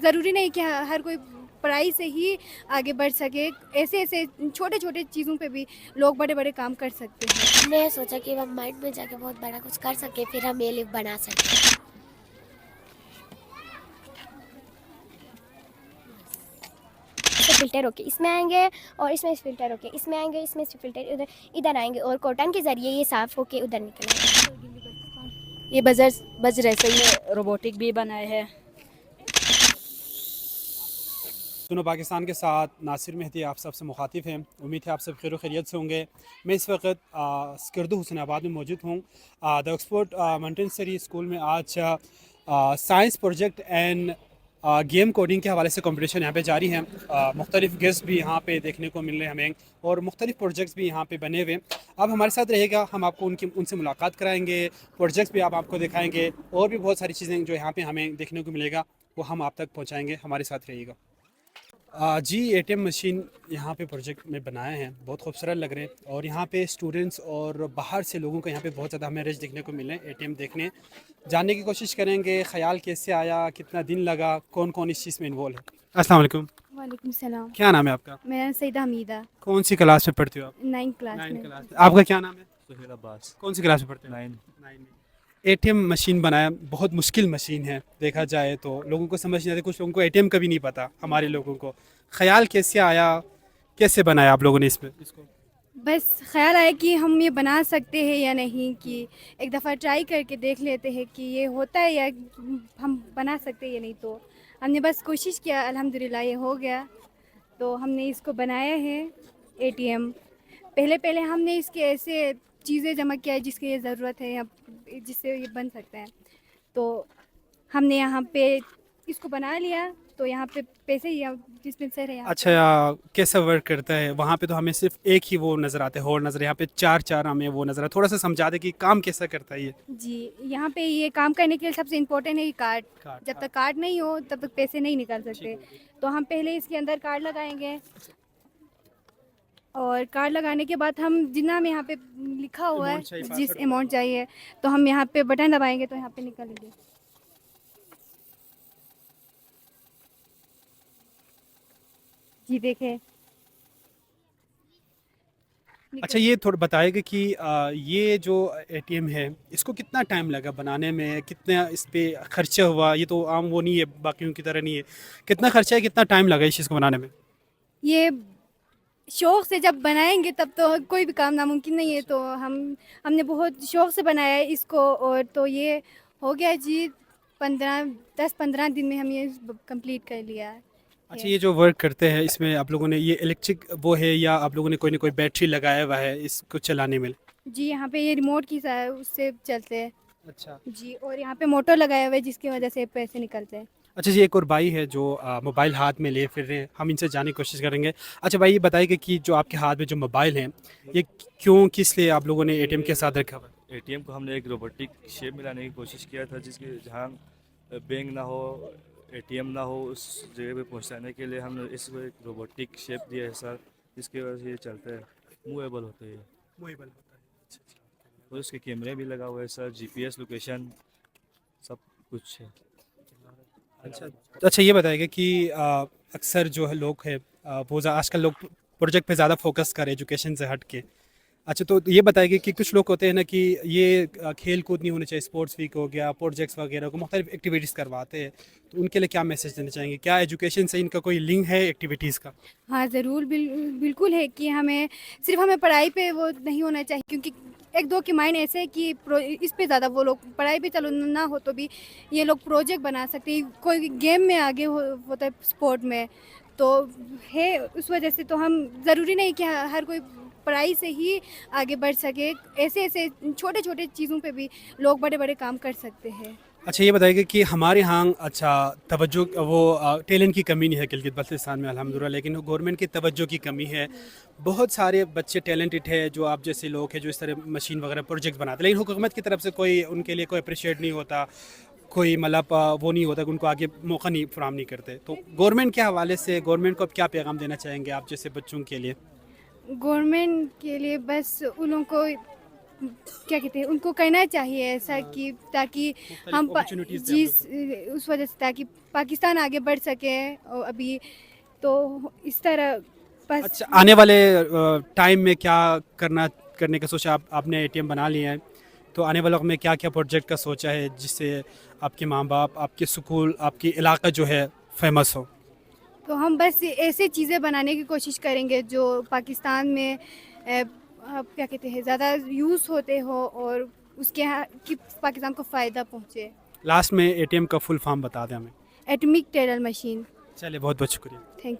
ज़रूरी नहीं कि हर कोई पढ़ाई से ही आगे बढ़ सके। ऐसे ऐसे छोटे छोटे चीज़ों पे भी लोग बड़े बड़े काम कर सकते हैं। हमने सोचा कि हम माइंड में जाके बहुत बड़ा कुछ कर सके, फिर हम ये लिफ्ट बना सकें। इससे फिल्टर होके इसमें आएंगे और इसमें फिल्टर होके इसमें आएंगे, इसमें से फिल्टर इधर इधर आएंगे और कॉटन के ज़रिए ये साफ़ होके उधर निकलेंगे। ये बज रहे सही है, रोबोटिक भी बनाए हैं। दोनों पाकिस्तान के साथ नासिर मेहदी आप सबसे मुखातिब हैं। उम्मीद है आप सब खैर खैरियत से होंगे। मैं इस वक्त स्कर्दू हुसैनाबाद में मौजूद हूँ। द ऑक्सफोर्ड मॉन्टेसरी स्कूल में आज science project end game coding के हवाले से कंपटीशन यहाँ पे जारी है। मुख्तलिफ गेस्ट भी यहाँ पे देखने को मिल रहे हैं हमें, और मुख्तलिफ प्रोजेक्ट्स भी यहाँ पे बने हुए। अब हमारे साथ रहेगा, हम आपको उनसे मुलाकात कराएंगे, प्रोजेक्ट्स भी आप आपको दिखाएंगे, और भी बहुत सारी चीज़ें जो यहाँ पे हमें देखने को मिलेगा वो हम आप तक पहुँचाएँगे। हमारे साथ रहिएगा। जी एटीएम मशीन यहाँ पे प्रोजेक्ट में बनाए हैं, बहुत खूबसूरत लग रहे हैं, और यहाँ पे स्टूडेंट्स और बाहर से लोगों का यहाँ पे बहुत ज़्यादा हमें रश देखने को मिले। एटीएम देखने जानने की कोशिश करेंगे, ख्याल कैसे आया, कितना दिन लगा, कौन कौन इस चीज़ में इन्वॉल्व है। अस्सलाम वालेकुम। वालेकुम सलाम। क्या नाम है आपका? मैं सईदा हमीदा, कौन सी क्लास में पढ़ते हो आप? 9th क्लास में। क्लास। आपका क्या नाम है? सुहेल अब्बास। कौन सी क्लास में पढ़ते हो? 9। 9 में। एटीएम मशीन बनाया बहुत मुश्किल मशीन है, देखा जाए तो लोगों को समझ नहीं आती, कुछ लोगों को एटीएम का भी नहीं पता। हमारे लोगों को ख्याल कैसे आया, कैसे बनाया आप लोगों ने इसको? बस ख्याल आया कि हम ये बना सकते हैं या नहीं, कि एक दफ़ा ट्राई करके देख लेते हैं कि ये होता है या हम बना सकते हैं या नहीं। तो हमने बस कोशिश किया, अल्हम्दुलिल्लाह ये हो गया। तो हमने इसको बनाया है एटीएम। पहले पहले हमने इसके ऐसे चीज़ें जमा किया है जिसकी ये ज़रूरत है या जिससे ये बन सकता है। तो हमने यहाँ पे इसको बना लिया, तो यहाँ पे पैसे ही जिसमें से रहे। अच्छा, कैसा वर्क करता है? वहाँ पे तो हमें सिर्फ एक ही वो नज़र आते हैं, और नज़र यहाँ पे चार चार हमें वो नज़र आते। थोड़ा सा समझा दे कि काम कैसा करता है ये। जी, यहाँ पे ये काम करने के लिए सबसे इम्पोर्टेंट है ये कार्ड। जब तक कार्ड नहीं हो तब तक पैसे नहीं निकाल सकते। तो हम पहले इसके अंदर कार्ड लगाएंगे, और कार्ड लगाने के बाद हम जितना हम यहाँ पे लिखा हुआ है जिस अमाउंट चाहिए, तो हम यहाँ पे बटन दबाएंगे तो यहाँ पे निकलेंगे। जी देखें। अच्छा, ये थोड़ा बताएगा कि ये जो एटीएम है इसको कितना टाइम लगा बनाने में, कितना इस पे खर्चा हुआ? ये तो आम वो नहीं है, बाकियों की तरह नहीं है। कितना खर्चा है, कितना टाइम लगा इस चीज़ को बनाने में? ये शौक़ से जब बनाएंगे तब तो कोई भी काम नामुमकिन नहीं है। तो हमने बहुत शौक़ से बनाया है इसको, और तो ये हो गया जी 10-15 दिन में हम ये कंप्लीट कर लिया है। अच्छा, ये जो वर्क करते हैं इसमें आप लोगों ने ये इलेक्ट्रिक वो है, या आप लोगों ने कोई ना कोई बैटरी लगाया हुआ है इसको चलाने में? जी, यहाँ पे ये रिमोट की उससे चलते हैं। अच्छा जी, और यहाँ पे मोटर लगाया हुआ है जिसकी वजह से पैसे निकलते हैं। अच्छा जी, एक और भाई है जो मोबाइल हाथ में ले फिर रहे हैं, हम इनसे जानने की कोशिश करेंगे। अच्छा भाई, ये बताइए कि जो आपके हाथ में जो मोबाइल है, ये क्यों, किस लिए आप लोगों ने एटीएम के साथ रखा हुआ है? एटीएम को हमने एक रोबोटिक शेप में लाने की कोशिश किया था, जिसके जहाँ बैंक ना हो, एटीएम ना हो, उस जगह पे पहुँचाने के लिए हमने इसको एक रोबोटिक शेप दिया है सर, जिसकी वजह से ये चलता है, मूवेबल होता है ये। मोबाइल होता है। अच्छा अच्छा। और उसके कैमरे भी लगा हुआ है सर, जीपीएस लोकेशन सब कुछ है। अच्छा अच्छा, ये बताइएगा कि अक्सर जो है लोग है वो आजकल लोग प्रोजेक्ट पे ज़्यादा फोकस कर एजुकेशन से हट के। अच्छा, तो ये बताइए कि कुछ लोग होते हैं ना कि ये खेल कूद नहीं होने चाहिए, स्पोर्ट्स वीक हो गया, प्रोजेक्ट्स वगैरह को मुख्तलिफ एक्टिविटीज़ करवाते हैं, तो उनके लिए क्या मैसेज देना चाहेंगे? क्या एजुकेशन से इनका कोई लिंक है एक्टिविटीज़ का? हाँ ज़रूर, बिल्कुल है कि हमें पढ़ाई पे वो नहीं होना चाहिए, क्योंकि एक दो के माइंड ऐसे है कि इस पे ज़्यादा वो लोग पढ़ाई पे चलो ना हो तो भी ये लोग प्रोजेक्ट बना सकते हैं, कोई गेम में आगे होता है, स्पोर्ट में तो है। उस वजह से तो हम ज़रूरी नहीं कि हर कोई पढ़ाई से ही आगे बढ़ सके। ऐसे ऐसे छोटे छोटे चीज़ों पे भी लोग बड़े बड़े काम कर सकते हैं। अच्छा, ये बताइएगा कि हमारे यहाँ अच्छा तवज्जो वो टैलेंट की कमी नहीं है गिलगित बल्तिस्तान में अल्हम्दुलिल्लाह, लेकिन गवर्नमेंट की तवज्जो की कमी है। बहुत सारे बच्चे टैलेंटेड है जो आप जैसे लोग हैं जो इस तरह मशीन वगैरह प्रोजेक्ट बनाते हैं, लेकिन हुकूमत की तरफ से कोई उनके लिए कोई अप्रिशिएट नहीं होता, कोई मतलब वो नहीं होता कि उनको आगे मौका नहीं फराहम नहीं करते। तो गवर्नमेंट के हवाले से गवर्नमेंट को अब क्या पैगाम देना चाहेंगे आप जैसे बच्चों के लिए? गवर्नमेंट के लिए बस उन लोगों को क्या कहते हैं उनको करना चाहिए ऐसा कि ताकि हम opportunities दें जी उस वजह से ताकि पाकिस्तान आगे बढ़ सके और अभी तो इस तरह बस अच्छा, आने वाले टाइम में क्या करने का सोचा? आपने एटीएम बना लिया है, तो आने वाले वक्त में क्या क्या प्रोजेक्ट का सोचा है जिससे आपके माँ बाप, आपके स्कूल, आपकी इलाका जो है फेमस हो? तो हम बस ऐसे चीज़ें बनाने की कोशिश करेंगे जो पाकिस्तान में क्या कहते हैं ज़्यादा यूज़ होते हो और उसके यहाँ कि पाकिस्तान को फ़ायदा पहुँचे। लास्ट में एटीएम का फुल फॉर्म बता दें हमें। Atomic teller machine. चलिए, बहुत बहुत शुक्रिया। Thank you.